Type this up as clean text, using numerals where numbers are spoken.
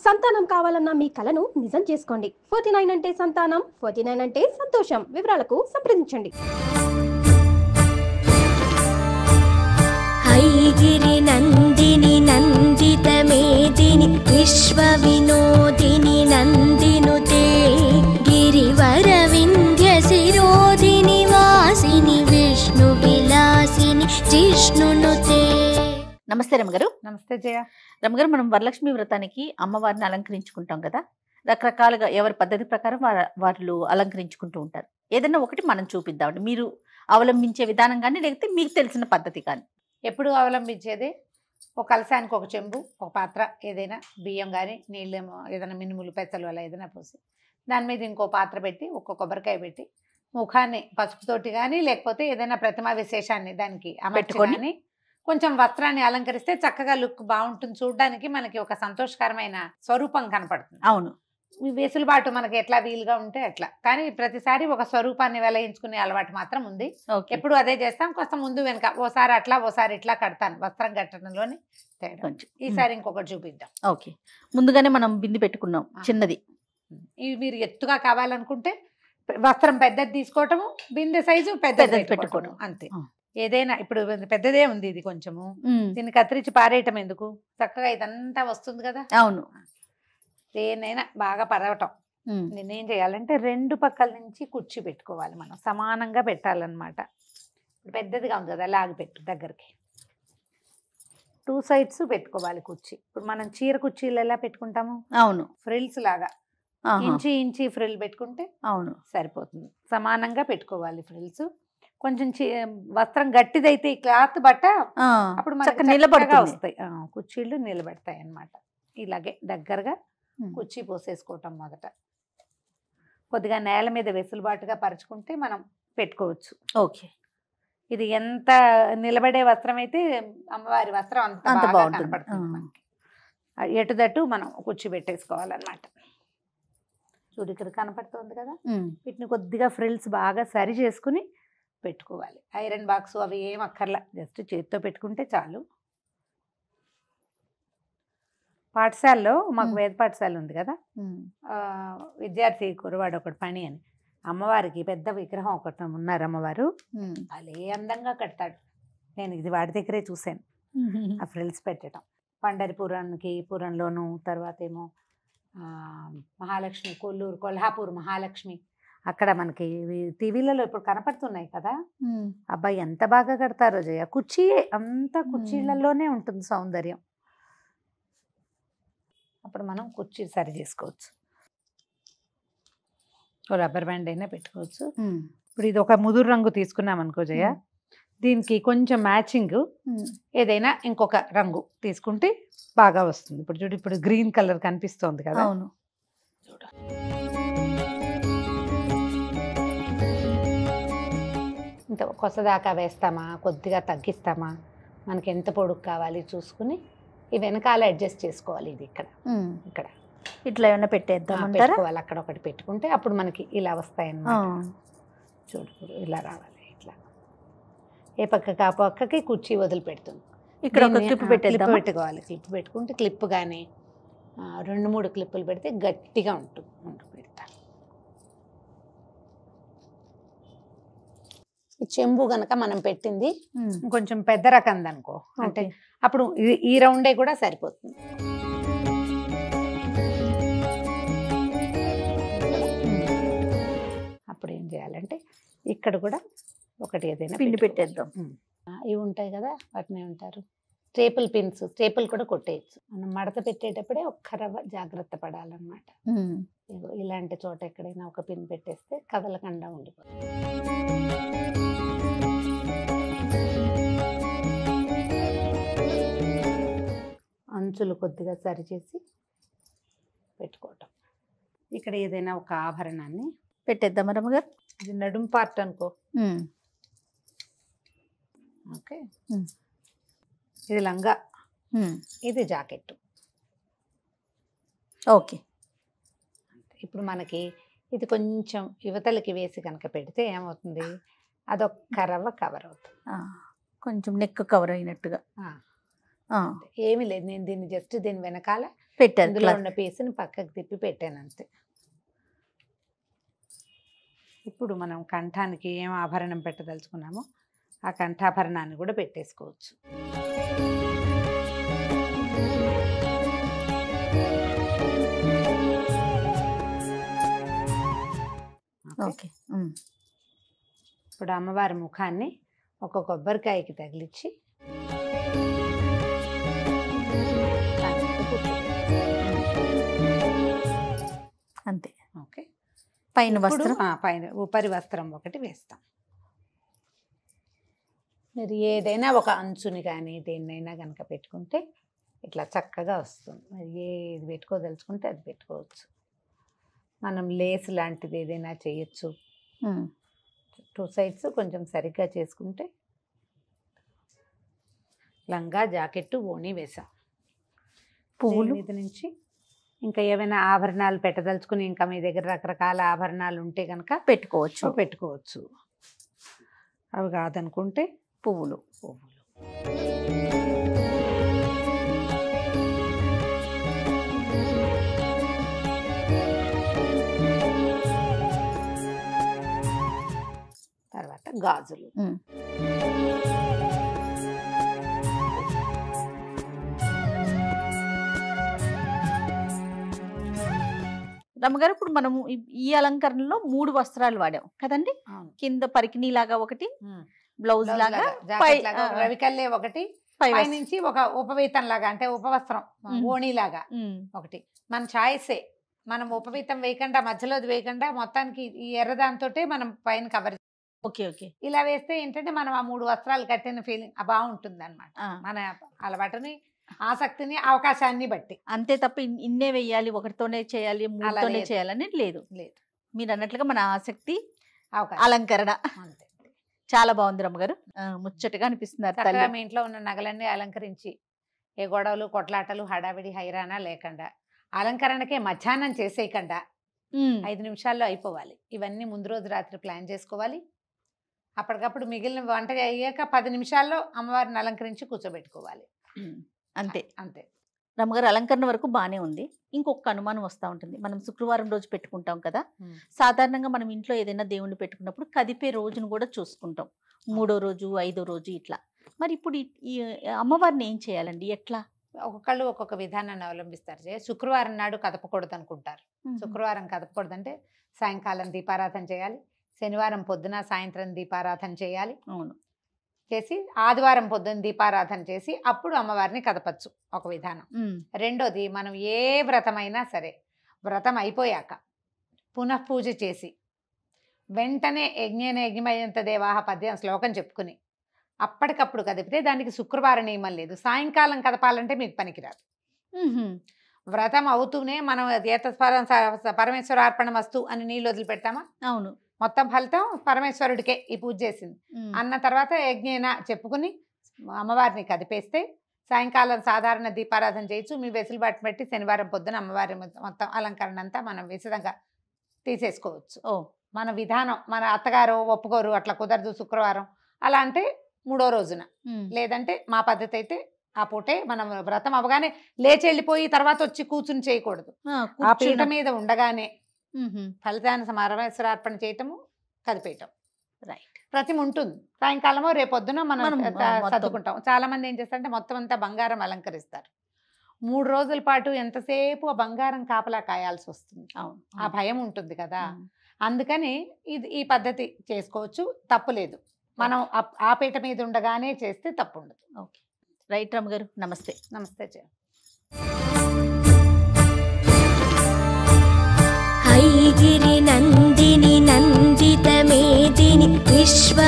సంతానం కావాలన్న మీ కలను నిజం చేసుకోండి. 49 అంటే సంతానం, 49 అంటే సంతోషం. వివరాలకు సంప్రదించండి. ఐగిరి నందిని నందిత మేదిని విశ్వ వినోదిని నందినుతే గిరివర వింధ్య శిరోధిని వాసిని విష్ణు విలాసిని జిష్ణునుతే. నమస్తే రమగారు. నమస్తే జయ. రమగారు, మనం వరలక్ష్మి వ్రతానికి అమ్మవారిని అలంకరించుకుంటాం కదా, రకరకాలుగా ఎవరి పద్ధతి ప్రకారం వాళ్ళు అలంకరించుకుంటూ ఉంటారు. ఏదైనా ఒకటి మనం చూపిద్దామండి, మీరు అవలంబించే విధానం కానీ లేకపోతే మీకు తెలిసిన పద్ధతి కానీ. ఎప్పుడు అవలంబించేది ఒక కలశానికి ఒక చెంబు, ఒక పాత్ర, ఏదైనా బియ్యం కానీ నీళ్ళు ఏదైనా మినుములు పెసలు అలా ఏదైనా పోసి దాని మీద ఇంకో పాత్ర పెట్టి ఒక్క కొబ్బరికాయ పెట్టి ముఖాన్ని పసుపుతోటి కానీ లేకపోతే ఏదైనా ప్రతిమా విశేషాన్ని దానికి అమర్చుకొని కొంచెం వస్త్రాన్ని అలంకరిస్తే చక్కగా లుక్ బాగుంటుంది. చూడడానికి మనకి ఒక సంతోషకరమైన స్వరూపం కనపడుతుంది. అవును, వెసులుబాటు మనకి ఎట్లా వీలుగా ఉంటే అట్లా, కానీ ప్రతిసారి ఒక స్వరూపాన్ని వెలయించుకునే అలవాటు మాత్రం ఉంది. ఎప్పుడు అదే చేస్తాం. కొంత ముందు వెనక ఓసారి అట్లా ఓసారి ఇట్లా కడతాను. వస్త్రం కట్టడంలోనే తేడా. ఈసారి ఇంకొకటి చూపిద్దాం. ఓకే, ముందుగానే మనం బింది పెట్టుకున్నాం చిన్నది. ఇవి మీరు ఎత్తుగా కావాలనుకుంటే వస్త్రం పెద్దది తీసుకోవటము, బిందె సైజు పెద్దది పెట్టుకోవడం అంతే. ఏదైనా ఇప్పుడు పెద్దదే ఉంది, ఇది కొంచెము దీన్ని కత్తిరించి పారేయటం ఎందుకు, చక్కగా ఇదంతా వస్తుంది కదా. అవును, దేన్నైనా బాగా పరవటం. నేనేం చేయాలంటే రెండు పక్కల నుంచి కుర్చీ పెట్టుకోవాలి, మనం సమానంగా పెట్టాలన్నమాట. పెద్దదిగా ఉంది కదా, లాగి పెట్టు దగ్గరికి. 2 సైడ్స్ పెట్టుకోవాలి కుర్చీ. ఇప్పుడు మనం చీర కుర్చీలు ఎలా పెట్టుకుంటాము, అవును, ఫ్రిల్స్ లాగా ఇంచి ఇంచి ఫ్రిల్ పెట్టుకుంటే అవును సరిపోతుంది. సమానంగా పెట్టుకోవాలి ఫ్రిల్స్. కొంచెం వస్త్రం గట్టిదైతే ఈ క్లాత్ బట్ట అప్పుడు మనకి నిలబడగా వస్తాయి, కుర్చీళ్ళు నిలబడతాయి అన్నమాట. ఇలాగే దగ్గరగా కుర్చీ పోసేసుకోవటం. మొదట కొద్దిగా నేల మీద వెసులుబాటుగా పరుచుకుంటే మనం పెట్టుకోవచ్చు. ఓకే, ఇది ఎంత నిలబడే వస్త్రం అయితే అమ్మవారి వస్త్రం అంత బాగుంటుంది మనకి. ఎటుదట్టు మనం కుర్చీ పెట్టేసుకోవాలన్నమాట. చూడు ఇక్కడ కనపడుతుంది కదా, వీటిని కొద్దిగా ఫ్రిల్స్ బాగా సరి చేసుకుని పెట్టుకోవాలి. ఐరన్ బాక్స్ అవి ఏం అక్కర్లా, జస్ట్ చేతితో పెట్టుకుంటే చాలు. పాఠశాలలో మాకు వేద పాఠశాల ఉంది కదా, విద్యార్థి కురవాడు ఒకటి పని అని అమ్మవారికి పెద్ద విగ్రహం ఒకటి ఉన్నారు. అమ్మవారు భలే అందంగా కడతాడు. నేను ఇది వాడి దగ్గరే చూశాను, ఆ ఫ్రిల్స్ పెట్టడం. పండరిపురానికి పురంలోను, తర్వాత ఏమో మహాలక్ష్మి కొల్లూరు కొల్హాపూర్ మహాలక్ష్మి, అక్కడ మనకి టీవీలలో ఇప్పుడు కనపడుతున్నాయి కదా. అబ్బాయి ఎంత బాగా కడతారో జయ. కుర్చీ అంతా కుర్చీలలోనే ఉంటుంది సౌందర్యం. అప్పుడు మనం కుర్చీ సరి చేసుకోవచ్చు. రబ్బర్ బ్యాండ్ అయినా పెట్టుకోవచ్చు. ఇప్పుడు ఇది ఒక ముదురు రంగు తీసుకున్నాం అనుకో జయ, దీనికి కొంచెం మ్యాచింగ్ ఏదైనా ఇంకొక రంగు తీసుకుంటే బాగా వస్తుంది. ఇప్పుడు చూడు, ఇప్పుడు గ్రీన్ కలర్ కనిపిస్తోంది కదా. అవును, చూడ ఇంత కొసదాకా వేస్తామా, కొద్దిగా తగ్గిస్తామా, మనకి ఎంత పొడుగు కావాలి చూసుకుని ఈ వెనకాల అడ్జస్ట్ చేసుకోవాలి. ఇది ఇక్కడ ఇక్కడ ఇట్లా ఏమైనా పెట్టేద్దాం పెట్టుకోవాలి. అక్కడ ఒకటి పెట్టుకుంటే అప్పుడు మనకి ఇలా వస్తాయి అన్నమాట. చూడు ఇలా రావాలి. ఇట్లా ఏ పక్కకి ఆ పక్కకి కుర్చీ వదిలిపెడుతుంది. ఇక్కడ ఒక క్లిప్ పెట్టుకోవాలి. క్లిప్ పెట్టుకుంటే క్లిప్ కానీ 2-3 క్లిప్పులు పెడితే గట్టిగా ఉంటుంది. పెడతా ఈ చెంబు గనక మనం పెట్టింది కొంచెం పెద్ద రకం అనుకో, అంటే అప్పుడు ఈ రౌండే కూడా సరిపోతుంది. అప్పుడు ఏం చేయాలంటే ఇక్కడ కూడా ఒకటి ఏదైనా పిండి పెట్టేద్దాం. ఇవి ఉంటాయి కదా, వాటిని ఏమంటారు, స్టేపుల్ పిన్స్. స్టేపుల్ కూడా కొట్టేయచ్చు. మనం మడత పెట్టేటప్పుడే ఒక్క రవ్వ జాగ్రత్త పడాలన్నమాట. ఇలాంటి చోట ఎక్కడైనా ఒక పిన్ పెట్టేస్తే కదలకుండా ఉండిపోతుంది. అంచులు కొద్దిగా సరిచేసి పెట్టుకోవటం. ఇక్కడ ఏదైనా ఒక ఆభరణాన్ని పెట్టేద్దాం రమ్మగారు. ఇది నడుం పార్ట్ అనుకో. ఓకే, ఇది లంగా, ఇది జాకెట్. ఓకే, ఇప్పుడు మనకి ఇది కొంచెం యువతలకి వేసి కనుక పెడితే ఏమవుతుంది, అదొక్క రవ్వ కవర్ అవుతుంది. కొంచెం నెక్ కవర్ అయినట్టుగా. ఏమీ లేదు. నేను దీన్ని జస్ట్ దీని వెనకాల పెట్టారు ఇందులో ఉన్న పీస్ని పక్కకు తిప్పి పెట్టాను అంతే. ఇప్పుడు మనం కంఠానికి ఏం ఆభరణం పెట్టదలుచుకున్నామో ఆ కంఠాభరణాన్ని కూడా పెట్టేసుకోవచ్చు. ఓకే. ఇప్పుడు అమ్మవారి ముఖాన్ని ఒక కొబ్బరికాయకి తగిలించి అంతే. ఓకే. పైన వస్త్రం, పైన ఉపరి వస్త్రం ఒకటి వేస్తాం. మీరు ఏదైనా ఒక అంచుని కానీ దేన్నైనా కనుక పెట్టుకుంటే ఇట్లా చక్కగా వస్తుంది. మరి ఏది పెట్టుకోదలుచుకుంటే అది పెట్టుకోవచ్చు. మనం లేస్ లాంటిది ఏదైనా చేయొచ్చు. 2 సైడ్స్ కొంచెం సరిగ్గా చేసుకుంటే లంగా, జాకెట్టు, ఓణి వేసాం. పువ్వులు మీద నుంచి ఇంకా ఏమైనా ఆభరణాలు పెట్టదలుచుకుని ఇంకా మీ దగ్గర రకరకాల ఆభరణాలు ఉంటే కనుక పెట్టుకోవచ్చు. అవి కాదనుకుంటే పువ్వులు. తర్వాత గాజులు. రమ్మగారు ఇప్పుడు మనము ఈ అలంకరణలో 3 వస్త్రాలు వాడాం కదండి. కింద పరికిణీ లాగా ఒకటి, బ్లౌజ్ లాగా, రవికల్లే ఒకటి, పైనుంచి ఒక ఉపవీతం లాగా అంటే ఉపవస్త్రం ఓణి లాగా ఒకటి. మన ఛాయిసే. మనం ఉపవీతం వేయకుండా మధ్యలోది వేయకుండా మొత్తానికి ఈ ఎర్రదాంతో మనం పైన కవర్. Okay okay. ఇలా వేస్తే ఏంటంటే మనం ఆ 3 వస్త్రాలు కట్టిన ఫీలింగ్ బాగుంటుంది అనమాట. మన అలవాటుని, ఆసక్తిని, అవకాశాన్ని బట్టి. అంతే తప్ప ఇన్నే వేయాలి, ఒకటితోనే చేయాలి, 3తోనే చేయాలని లేదు. మీరు అన్నట్లుగా మన ఆసక్తి, అలంకరణ. అంతే. చాలా బాగుంది రమ్మగారు, ముచ్చటగా అనిపిస్తున్నారు. మీ ఇంట్లో ఉన్న నగలన్నీ అలంకరించి ఏ గొడవలు, కొట్లాటలు, హడావిడి, హైరాణ లేకుండా అలంకరణకే మధ్యాహ్నం చేసేయకుండా 5 నిమిషాల్లో అయిపోవాలి. ఇవన్నీ ముందు రోజు రాత్రి ప్లాన్ చేసుకోవాలి. అప్పటికప్పుడు మిగిలిన వంట అయ్యాక 10 నిమిషాల్లో అమ్మవారిని అలంకరించి కూర్చోబెట్టుకోవాలి. అంతే అంతే. రమ్మగారు అలంకరణ వరకు బాగానే ఉంది. ఇంకొక అనుమానం వస్తూ ఉంటుంది. మనం శుక్రవారం రోజు పెట్టుకుంటాం కదా, సాధారణంగా మనం ఇంట్లో ఏదైనా దేవుణ్ణి పెట్టుకున్నప్పుడు కదిపే రోజును కూడా చూసుకుంటాం. 3వ రోజు, 5వ రోజు ఇట్లా. మరి ఇప్పుడు ఈ అమ్మవారిని ఏం చేయాలండి, ఎట్లా? ఒక్కొక్కళ్ళు ఒక్కొక్క విధానాన్ని అవలంబిస్తారు. శుక్రవారం నాడు కదపకూడదు అనుకుంటారు. శుక్రవారం కదపకూడదంటే సాయంకాలం దీపారాధన చేయాలి, శనివారం పొద్దున సాయంత్రం దీపారాధన చేయాలి. అవును. చేసి ఆదివారం పొద్దున్న దీపారాధన చేసి అప్పుడు అమ్మవారిని కదపచ్చు, ఒక విధానం. రెండోది, మనం ఏ వ్రతమైనా సరే వ్రతం అయిపోయాక పునఃపూజ చేసి వెంటనే యజ్ఞేన యజ్ఞమయంత దేవాహ పద్యం శ్లోకం చెప్పుకుని అప్పటికప్పుడు కదిపితే దానికి శుక్రవారం నియమం లేదు. సాయంకాలం కదపాలంటే మీకు పనికిరాదు. వ్రతం అవుతూనే మనం పరమేశ్వరార్పణ వస్తు అని నీళ్ళు వదిలిపెడతామా? అవును. మొత్తం ఫలితం పరమేశ్వరుడికే ఈ పూజ చేసింది అన్న తర్వాత యజ్ఞేన చెప్పుకుని అమ్మవారిని కదిపేస్తే సాయంకాలం సాధారణ దీపారాధన చేయొచ్చు. మీ వెసులుబాటు బట్టి శనివారం పొద్దున అమ్మవారి మొత్తం అలంకరణ అంతా మనం విశదంగా తీసేసుకోవచ్చు. మన విధానం, మన అత్తగారు ఒప్పుకోరు, అట్లా కుదరదు శుక్రవారం అలా అంటే 3వ రోజున, లేదంటే మా పద్ధతి అయితే ఆ పూటే మనం వ్రతం అవగానే లేచి వెళ్ళిపోయి తర్వాత వచ్చి కూర్చుని చేయకూడదు. ఆ పీట మీద ఉండగానే ఫలితాన్ని పరమేశ్వరార్పణ చేయటము, కదిపేయటం. రైట్. ప్రతిమ ఉంటుంది. సాయంకాలమో రేపొద్దున మనం సర్దుకుంటాం. చాలా మంది ఏం చేస్తారంటే మొత్తం అంతా బంగారం అలంకరిస్తారు. 3 రోజుల పాటు ఎంతసేపు ఆ బంగారం కాపలా కాయాల్సి వస్తుంది. ఆ భయం ఉంటుంది కదా. అందుకని ఈ పద్ధతి చేసుకోవచ్చు, తప్పులేదు. మనం ఆ పీట మీద ఉండగానే చేస్తే తప్పు ఉండదు. ఓకే. రైట్ రమ్మగారు, నమస్తే. నమస్తే. ఐగిరి నందిని నందిత మేదిని విశ్వ